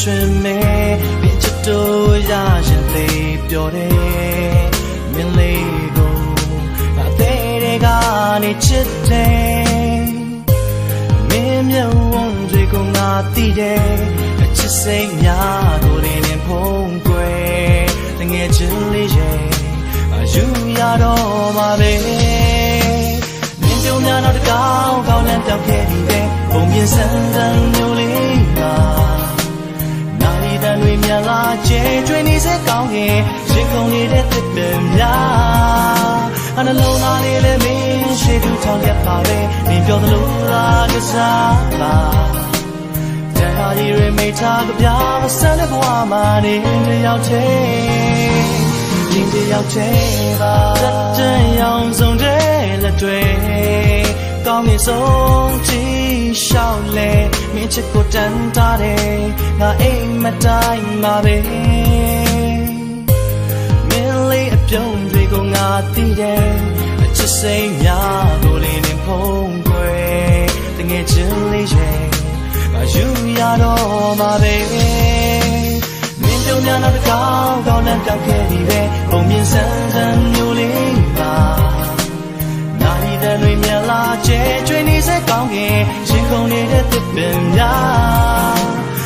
纯美，别只都让人泪表的，面泪过，那对的个你知的，面面望最公那地的，只谁呀多的年碰归，等也只理解，有呀多嘛呗。就များတော့တကောင်းကောင်းလမ်းပြောင်းခဲ့ပြီပဲပုံမြင်ဆန်းဆန်းမျိုးလေးပါနာရီတန်တွေမြန်လာကျဲကျွေးနေစေကောင်းခင်ရင်ခုန်နေတဲ့သစ်ပင်များအနှလုံးသားလေးလည်းမင်းရှိသူထောင်ရက်ပါပဲမင်းပြောသလိုလားကစားပါတန်ဟာရီတွေမိထားကြပြမဆန်းတဲ့ဘဝမှာနေတယောက်တယောက်တည်းပါတန်ရောင်ဆုံးတဲ့လက်တွေကောင်းနေဆုံးကြည့်ရှောက်လေမင်းချစ်ကိုတန်တာတယ်ငါအိမ်မတိုင်းမှာပဲမင်းလေးအပြုံးတွေကိုငါသိတယ်အချစ်စိမ်များကိုလေးနဲ့ဖုံးကွယ်တငယ်ချင်းလေးရဲ့ငါယူရတော့မှာပဲ就များတော့ကောင်းကောင်းလမ်းပြောင်းခဲ့ပြီပဲပုံမြင်ဆန်းဆန်းမျိုးလေးပါနာရီတန်တွေမြန်လာကျဲကျွေးနေစေကောင်းခင်ရင်ခုန်နေတဲ့သစ်ပင်များ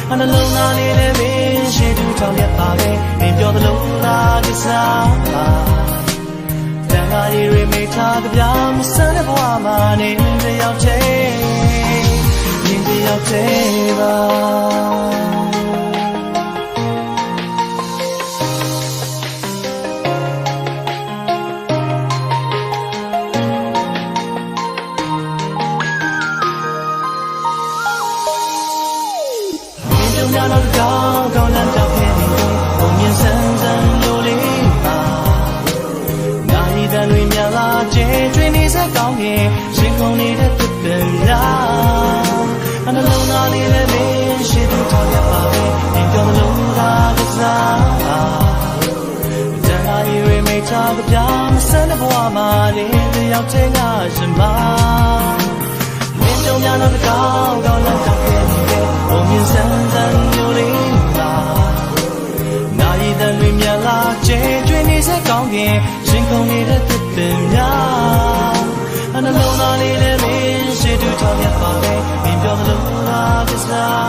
အနှလုံးသားလေးလည်းမင်းရှိသူထောင်ရက်ပါပဲမင်းပြောသလိုလားကစားပါတန်ခါရီတွေမိထားကြပြမဆန်းတဲ့ဘဝမှာနေတယောက်တည်းပါများတော့ကောင်းကောင်းလမ်းပြောင်းခဲ့ပြီပုံမြင်ဆန်းဆန်းမျိုးလေးပါနာရီတန်တွေများလာကျဲကျွေးနေစေကောင်းခင်ရင်ခုန်နေတဲ့သစ်ပင်များအနှလုံးသားလေးလည်းမင်းရှိသူထောင်ရပါပဲဒီကြောင့်လုံးသားကစားပါတန်ခါရီတွေမိထားကြပြမဆန်းတဲ့ဘဝမှာနေတယောက်တည်းကရှင်ပါမင်းတို့များတော့ကောင်းကောင်းလမ်းပြောင်းခဲ့ပြီပုံမြင်ဆန်းဆန်းမျိုးလေးပါနာရီတန်တွေမြန်လာကျဲကျွေးနေစေကောင်းခင်ရင်ခုန်နေတဲ့သစ်ပင်များအနှလုံးသားလေးလည်းမင်းရှိသူထောင်ရပါပဲမင်းပြောသလိုလားကစား